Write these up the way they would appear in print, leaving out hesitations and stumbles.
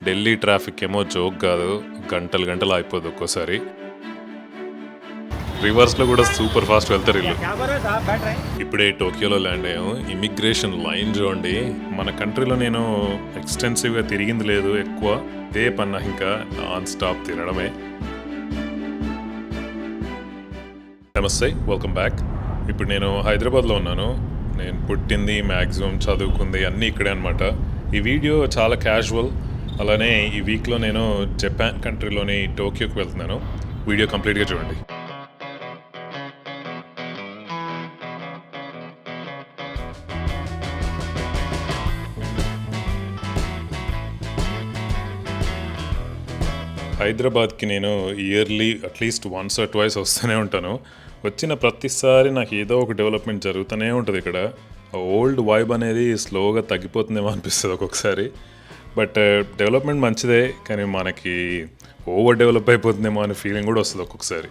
Delhi traffic ఏమో joke కాదు, గంటలు గంటలు అయిపోద్ది ఒక్కోసారి. రివర్స్లో కూడా సూపర్ ఫాస్ట్ వెళ్తారు వీళ్ళు. ఇప్పుడే టోక్యోలో ల్యాండ్ అయ్యాము. ఇమిగ్రేషన్ లైన్ చూడండి. మన కంట్రీలో నేను ఎక్స్టెన్సివ్గా తిరిగింది లేదు ఎక్కువ. ఇదే పన్నా ఇంకా నాన్ స్టాప్ తినడమే. నమస్తే, వెల్కమ్ బ్యాక్. ఇప్పుడు నేను హైదరాబాద్లో ఉన్నాను. నేను పుట్టింది, మ్యాక్సిమం చదువుకుంది అన్నీ ఇక్కడే అనమాట. ఈ వీడియో చాలా క్యాజువల్. అలానే ఈ వీక్లో నేను జపాన్ కంట్రీలోని టోక్యోకి వెళ్తున్నాను. వీడియో కంప్లీట్గా చూడండి. హైదరాబాద్కి నేను yearly at least once or twice వస్తూనే ఉంటాను. వచ్చిన ప్రతిసారి నాకు ఏదో ఒక డెవలప్మెంట్ జరుగుతూనే ఉంటుంది ఇక్కడ. ఓల్డ్ వైబ్ అనేది స్లోగా తగ్గిపోతుందేమో అనిపిస్తుంది ఒక్కొక్కసారి. బట్ డెవలప్మెంట్ మంచిదే, కానీ మనకి ఓవర్ డెవలప్ అయిపోతుందేమో అనే ఫీలింగ్ కూడా వస్తుంది ఒక్కొక్కసారి.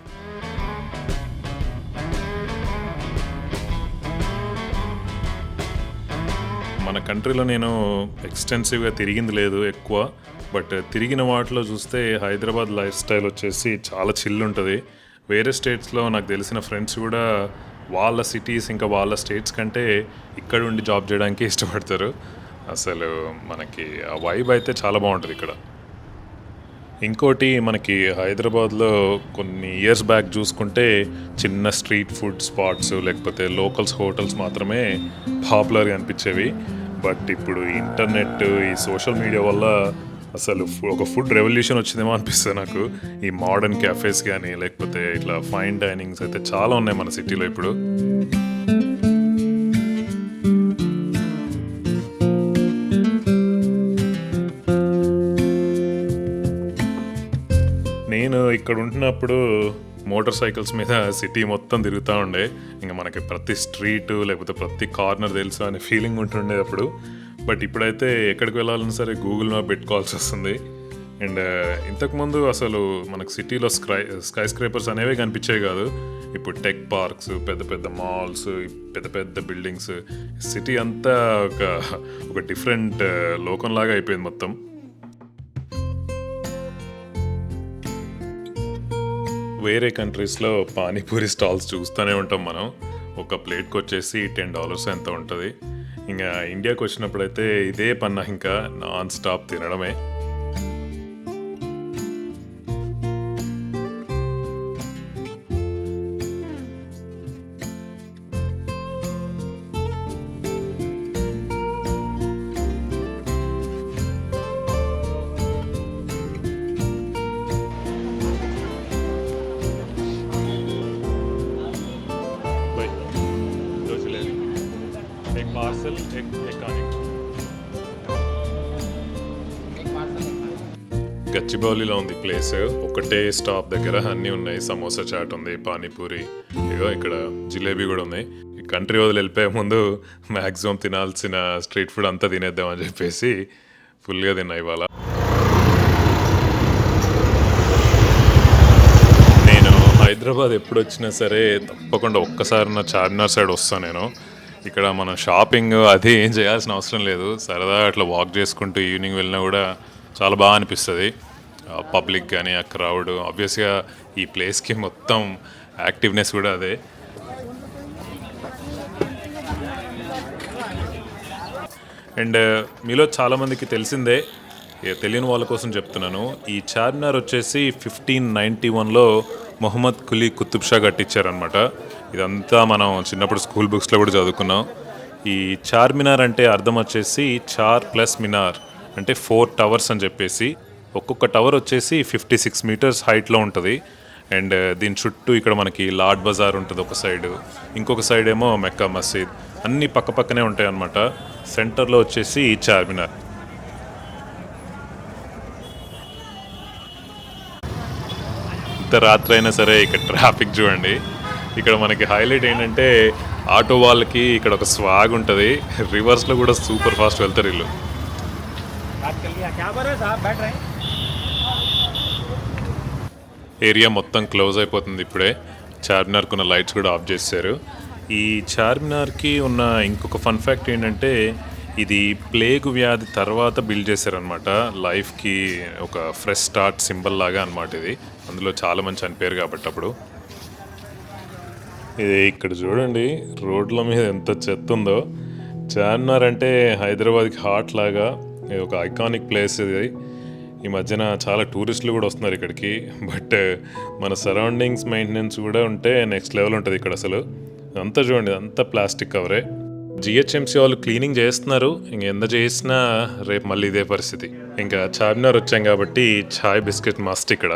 మన కంట్రీలో నేను ఎక్స్టెన్సివ్గా తిరిగింది లేదు ఎక్కువ. బట్ తిరిగిన వాటిలో చూస్తే హైదరాబాద్ లైఫ్ స్టైల్ వచ్చేసి చాలా చిల్ ఉంటుంది. వేరే స్టేట్స్లో నాకు తెలిసిన ఫ్రెండ్స్ కూడా వాళ్ళ సిటీస్ ఇంకా వాళ్ళ స్టేట్స్ కంటే ఇక్కడ ఉండి జాబ్ చేయడానికి ఇష్టపడతారు. అసలు మనకి ఆ వైబ్ అయితే చాలా బాగుంటుంది ఇక్కడ. ఇంకోటి, మనకి హైదరాబాద్లో కొన్ని ఇయర్స్ బ్యాక్ చూసుకుంటే చిన్న స్ట్రీట్ ఫుడ్ స్పాట్స్ లేకపోతే లోకల్స్ హోటల్స్ మాత్రమే పాపులర్గా అనిపించేవి. బట్ ఇప్పుడు ఇంటర్నెట్, ఈ సోషల్ మీడియా వల్ల అసలు ఒక ఫుడ్ రెవల్యూషన్ వచ్చిందేమో అనిపిస్తుంది నాకు. ఈ మోడర్న్ క్యాఫేస్ కానీ లేకపోతే ఇట్లా ఫైన్ డైనింగ్స్ అయితే చాలా ఉన్నాయి మన సిటీలో ఇప్పుడు. నేను ఇక్కడ ఉంటున్నప్పుడు మోటార్ సైకిల్స్ మీద సిటీ మొత్తం తిరుగుతూ ఉండే. ఇంకా మనకి ప్రతి స్ట్రీట్ లేకపోతే ప్రతి కార్నర్ తెలుసు అనే ఫీలింగ్ ఉంటుండే అప్పుడు. బట్ ఇప్పుడైతే ఎక్కడికి వెళ్ళాలన్నా సరే గూగుల్ మ్యాప్ పెట్టుకోవాల్సి వస్తుంది. అండ్ ఇంతకుముందు అసలు మనకు సిటీలో స్కై స్క్రేపర్స్ అనేవి కనిపించేవి కాదు. ఇప్పుడు టెక్ పార్క్స్, పెద్ద పెద్ద మాల్స్, పెద్ద పెద్ద బిల్డింగ్స్, సిటీ అంతా ఒక డిఫరెంట్ లోకంలాగా అయిపోయింది మొత్తం. వేరే కంట్రీస్లో పానీపూరి స్టాల్స్ చూస్తూనే ఉంటాం మనం. ఒక ప్లేట్కి వచ్చేసి $10 ఎంత ఉంటుంది. ఇంకా ఇండియాకి వచ్చినప్పుడైతే ఇదే పన్నా ఇంకా నాన్ స్టాప్ తినడమే. గచ్చిబౌలిలో ఉంది ప్లేస్. ఒకటే స్టాప్ దగ్గర అన్నీ ఉన్నాయి. సమోసా చాట్ ఉంది, పానీపూరి, ఇగో ఇక్కడ జిలేబీ కూడా ఉన్నాయి. కంట్రీ వదిలి వెళ్ళిపోయే ముందు మ్యాక్సిమం తినాల్సిన స్ట్రీట్ ఫుడ్ అంతా తినేద్దామని చెప్పేసి ఫుల్గా తిన్నా ఇవాళ. నేను హైదరాబాద్ ఎప్పుడు వచ్చినా సరే తప్పకుండా ఒక్కసారి నా చార్మినార్ సైడ్ వస్తాను నేను. ఇక్కడ మనం షాపింగ్ అది ఏం చేయాల్సిన అవసరం లేదు. సరదా అట్లా వాక్ చేసుకుంటూ ఈవినింగ్ వెళ్ళినా కూడా చాలా బాగా అనిపిస్తుంది. పబ్లిక్ కానీ ఆ క్రౌడ్, ఆబ్వియస్గా ఈ ప్లేస్కి మొత్తం యాక్టివ్నెస్ కూడా అదే. అండ్ మీలో చాలామందికి తెలిసిందే, తెలియని వాళ్ళ కోసం చెప్తున్నాను. ఈ చార్మినార్ వచ్చేసి 1591లో మొహమ్మద్ కులీ కుతుబ్ షా కట్టించారనమాట. ఇదంతా మనం చిన్నప్పుడు స్కూల్ బుక్స్లో కూడా చదువుకున్నాం. ఈ చార్మినార్ అంటే అర్థం వచ్చేసి చార్ ప్లస్ మినార్ అంటే 4 టవర్స్ అని చెప్పేసి. ఒక్కొక్క టవర్ వచ్చేసి 56 మీటర్స్ హైట్లో ఉంటుంది. అండ్ దీని చుట్టూ ఇక్కడ మనకి లాడ్ బజార్ ఉంటుంది ఒక సైడు, ఇంకొక సైడ్ ఏమో మెక్కా మసీద్, అన్నీ పక్క పక్కనే ఉంటాయి అన్నమాట. సెంటర్లో వచ్చేసి ఈ చార్మినార్. ఇంత రాత్రి అయినా సరే ఇక్కడ ట్రాఫిక్ చూడండి. ఇక్కడ మనకి హైలైట్ ఏంటంటే ఆటో వాళ్ళకి ఇక్కడ ఒక స్వాగ్ ఉంటుంది. రివర్స్లో కూడా సూపర్ ఫాస్ట్ వెళ్తారు వీళ్ళు. ఏరియా మొత్తం క్లోజ్ అయిపోతుంది ఇప్పుడే. చార్మినార్కి ఉన్న లైట్స్ కూడా ఆఫ్ చేశారు. ఈ చార్మినార్కి ఉన్న ఇంకొక ఫన్ ఫ్యాక్ట్ ఏంటంటే ఇది ప్లేగు వ్యాధి తర్వాత బిల్డ్ చేశారనమాట. లైఫ్‌కి ఒక ఫ్రెష్ స్టార్ట్ సింబల్ లాగా అనమాట ఇది. అందులో చాలా మంది చనిపోయారు కాబట్టి అప్పుడు. ఇది ఇక్కడ చూడండి రోడ్ల మీద ఎంత చెత్త ఉందో. చార్మినార్ అంటే హైదరాబాద్‌కి హార్ట్ లాగా ఇది ఒక ఐకానిక్ ప్లేస్ ఇది. ఈ మధ్యన చాలా టూరిస్టులు కూడా వస్తున్నారు ఇక్కడికి. బట్ మన సరౌండింగ్స్ మెయింటెనెన్స్ కూడా ఉంటే నెక్స్ట్ లెవెల్ ఉంటుంది ఇక్కడ అసలు. అంతా చూడండి అంతా ప్లాస్టిక్ కవరే. జిహెచ్ఎంసీ వాళ్ళు క్లీనింగ్ చేస్తున్నారు. ఇంక ఎంత చేసినా రేపు మళ్ళీ ఇదే పరిస్థితి. ఇంకా చార్మినార్ వచ్చాం కాబట్టి చాయ్ బిస్కెట్ మస్ట్ ఇక్కడ.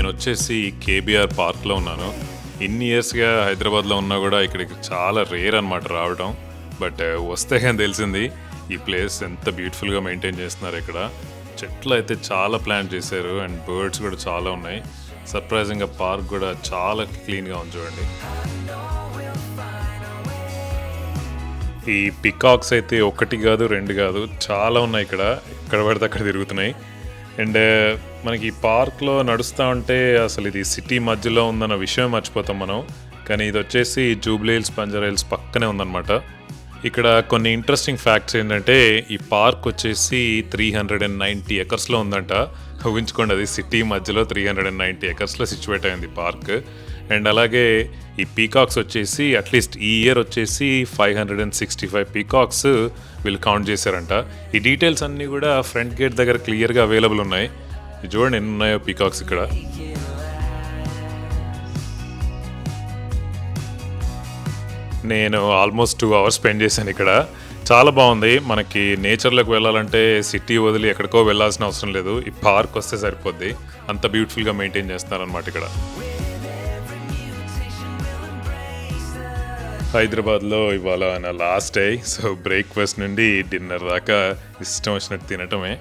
వచ్చేసి కేబీఆర్ పార్క్లో ఉన్నాను. ఇన్ని ఇయర్స్గా హైదరాబాద్లో ఉన్నా కూడా ఇక్కడికి చాలా రేర్ అనమాట రావడం. బట్ వస్తే కానీ తెలిసింది ఈ ప్లేస్ ఎంత బ్యూటిఫుల్గా మెయింటైన్ చేస్తున్నారు. ఇక్కడ చెట్లు అయితే చాలా ప్లాంట్ చేశారు అండ్ బర్డ్స్ కూడా చాలా ఉన్నాయి. సర్ప్రైజింగ్గా పార్క్ కూడా చాలా క్లీన్గా ఉంది చూడండి. ఈ పికాక్స్ అయితే ఒకటి కాదు రెండు కాదు చాలా ఉన్నాయి ఇక్కడ. ఎక్కడ పడితే అక్కడ తిరుగుతున్నాయి. అండ్ మనకి ఈ పార్క్లో నడుస్తూ ఉంటే అసలు ఇది సిటీ మధ్యలో ఉందన్న విషయం మర్చిపోతాం మనం. కానీ ఇది వచ్చేసి జూబ్లీ హిల్స్ బంజారా హిల్స్ పక్కనే ఉందన్నమాట. ఇక్కడ కొన్ని ఇంట్రెస్టింగ్ ఫ్యాక్ట్స్ ఏంటంటే ఈ పార్క్ వచ్చేసి 390 ఎకర్స్లో ఉందంట. ఊహించుకోండి, అది సిటీ మధ్యలో 390 ఎకర్స్లో సిచ్యువేట్ అయింది పార్క్. అండ్ అలాగే ఈ పీకాక్స్ వచ్చేసి అట్లీస్ట్ ఈ ఇయర్ వచ్చేసి 565 పీకాక్స్ వీళ్ళు కౌంట్ చేశారంట. ఈ డీటెయిల్స్ అన్నీ కూడా ఫ్రంట్ గేట్ దగ్గర క్లియర్గా అవైలబుల్ ఉన్నాయి. చూడండి ఎన్ని ఉన్నాయో పీకాక్స్ ఇక్కడ. నేను ఆల్మోస్ట్ 2 hours స్పెండ్ చేశాను ఇక్కడ. చాలా బాగుంది. మనకి నేచర్లోకి వెళ్ళాలంటే సిటీ వదిలి ఎక్కడికో వెళ్ళాల్సిన అవసరం లేదు. ఈ పార్క్ వస్తే సరిపోద్ది. అంత బ్యూటిఫుల్గా మెయింటైన్ చేస్తున్నారనమాట ఇక్కడ. హైదరాబాద్లో ఇవాళ నా లాస్ట్ డే. సో బ్రేక్ఫాస్ట్ నుండి డిన్నర్ దాకా ఇష్టం వచ్చినట్టు తినటమే.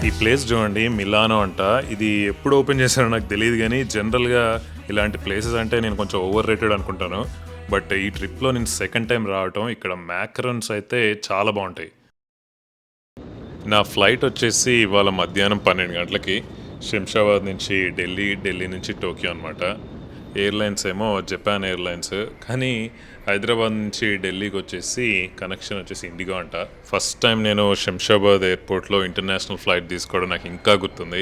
ఈ ప్లేస్ చూడండి మిలానో అంట. ఇది ఎప్పుడు ఓపెన్ చేశారో నాకు తెలియదు కానీ జనరల్గా ఇలాంటి ప్లేసెస్ అంటే నేను కొంచెం ఓవర్ రేటెడ్ అనుకుంటాను. బట్ ఈ ట్రిప్లో నేను సెకండ్ టైం రావటం. ఇక్కడ మ్యాకరన్స్ అయితే చాలా బాగుంటాయి. నా ఫ్లైట్ వచ్చేసి ఇవాళ మధ్యాహ్నం 12 గంటలకి శంషాబాద్ నుంచి ఢిల్లీ నుంచి టోక్యో అనమాట. ఎయిర్లైన్స్ ఏమో జపాన్ ఎయిర్లైన్స్. కానీ హైదరాబాద్ నుంచి ఢిల్లీకి వచ్చేసి కనెక్షన్ వచ్చేసి ఇండిగో అంట. ఫస్ట్ టైం నేను శంషాబాద్ ఎయిర్పోర్ట్లో ఇంటర్నేషనల్ ఫ్లైట్ తీసుకోవడం నాకు ఇంకా గుర్తుంది.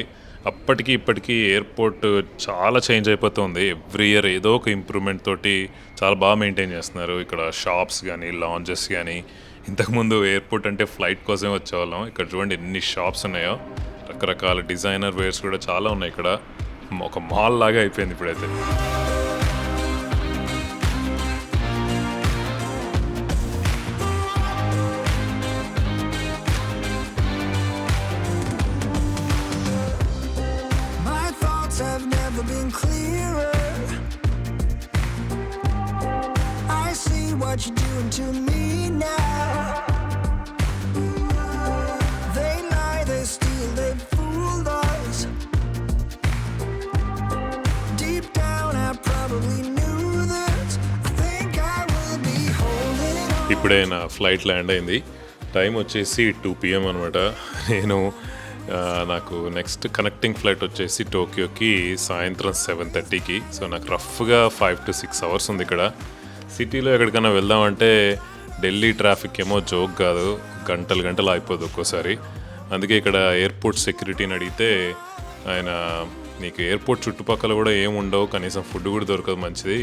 అప్పటికి ఇప్పటికీ ఎయిర్పోర్ట్ చాలా చేంజ్ అయిపోతుంది. ఎవ్రీ ఇయర్ ఏదో ఒక ఇంప్రూవ్మెంట్ తోటి చాలా బాగా మెయింటైన్ చేస్తున్నారు. ఇక్కడ షాప్స్ కానీ లాంజెస్ కానీ. ఇంతకుముందు ఎయిర్పోర్ట్ అంటే ఫ్లైట్ కోసమే వచ్చేవాళ్ళం. ఇక్కడ చూడండి ఎన్ని షాప్స్ ఉన్నాయో. రకరకాల డిజైనర్ వేర్స్ కూడా చాలా ఉన్నాయి ఇక్కడ. ఒక మాల్ లాగా అయిపోయింది ఇప్పుడైతే. What you doing to me now? They lie, they steal, they fooled us. Deep down I probably knew this. I think I will be holding on. ఇప్పుడే నా ఫ్లైట్ ల్యాండ్ అయింది. టైం వచ్చేసి 2 PM అనమాట. నాకు next connecting flight వచ్చేసి టోక్యోకి సాయంత్రం 7:30కి. So నాకు రఫ్గా 5 to 6 hours ఉంది ఇక్కడ. సిటీలో ఎక్కడికైనా వెళ్దామంటే ఢిల్లీ ట్రాఫిక్ ఏమో జోక్ కాదు, గంటలు అయిపోదు ఒక్కోసారి. అందుకే ఇక్కడ ఎయిర్పోర్ట్ సెక్యూరిటీని అడిగితే ఆయన నీకు ఎయిర్పోర్ట్ చుట్టుపక్కల కూడా ఏముండవు, కనీసం ఫుడ్ కూడా దొరకదు మంచిది,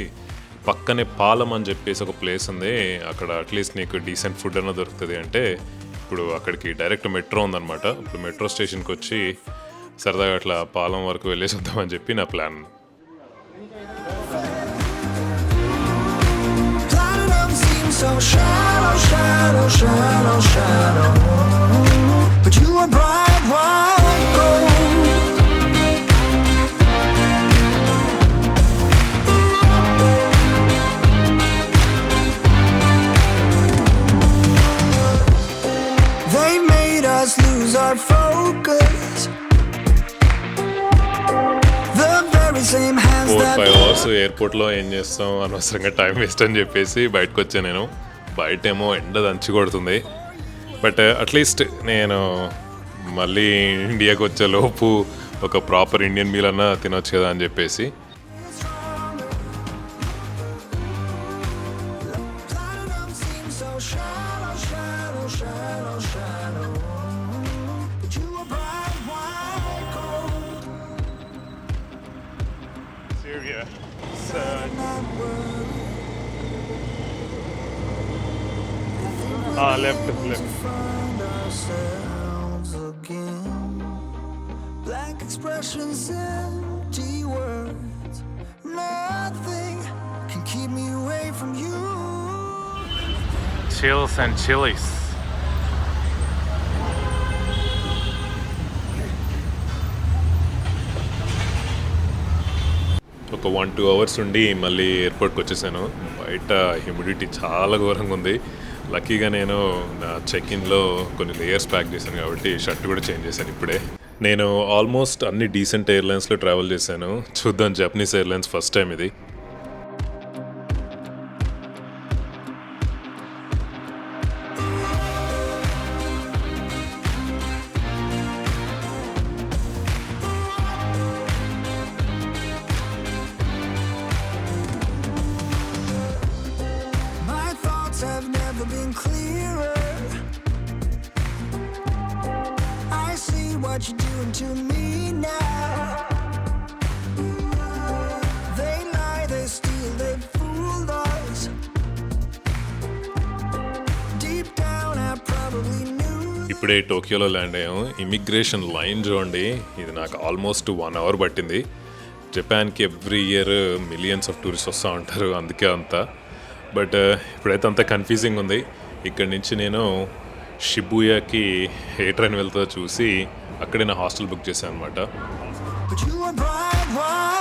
పక్కనే పాలం అని చెప్పేసి ఒక ప్లేస్ ఉంది, అక్కడ అట్లీస్ట్ నీకు డీసెంట్ ఫుడ్ అన్న దొరుకుతుంది అంటే ఇప్పుడు అక్కడికి డైరెక్ట్ మెట్రో ఉందన్నమాట. ఇప్పుడు మెట్రో స్టేషన్కి వచ్చి సరదాగా అట్లా పాలం వరకు వెళ్ళేసి వద్దామని చెప్పి నా plan. So shallow, shallow, shallow, shallow, but you are bright. white gold. They made us lose our focus. The very same hands 4-5 that hours ఎయిర్పోర్ట్లో ఏం చేస్తాం, అనవసరంగా టైం వేస్ట్ అని చెప్పేసి బయటకు వచ్చాను నేను. బయటేమో ఎండ దంచి కొడుతుంది. బట్ అట్లీస్ట్ నేను మళ్ళీ ఇండియాకి వచ్చే లోపు ఒక ప్రాపర్ ఇండియన్ మీల్ అన్నా తినొచ్చు కదా అని చెప్పేసి. platinum seems so shallow, shallow, shallow, shallow. But you were bright white gold. Not worried. Left Find ourselves again. Blank expressions, empty words. Nothing can keep me away from you. Chills and chillies. ఒక 1-2 hours ఉండి మళ్ళీ ఎయిర్పోర్ట్కి వచ్చేసాను. బయట humidity చాలా ఘోరంగా ఉంది. లక్కీగా నేను నా చెక్ఇన్లో కొన్ని లేయర్స్ ప్యాక్ చేశాను కాబట్టి షర్ట్ కూడా చేంజ్ చేశాను ఇప్పుడే. నేను ఆల్మోస్ట్ అన్ని డీసెంట్ ఎయిర్లైన్స్లో ట్రావెల్ చేశాను. చూద్దాం, జపనీస్ ఎయిర్లైన్స్ ఫస్ట్ టైం ఇది. My thoughts have never been clearer. I see what you're doing to me now. They lie, they steal, they fooled us. Deep down, I probably knew. ఇప్పుడే టోక్యోలో land అయ్యాము. Immigration line చూడండి, ఇది నాకు almost 1 hour పట్టింది. జపాన్కి every year millions of tourist వస్తూ ఉంటారు, అందుకే అంతా. బట్ ఇప్పుడైతే అంత కన్ఫ్యూజింగ్ ఉంది. ఇక్కడి నుంచి నేను షిబుయాకి ఏ ట్రైన్ వెళ్తుందో చూసి అక్కడే నా హాస్టల్ బుక్ చేశాను అనమాట. But you were bright white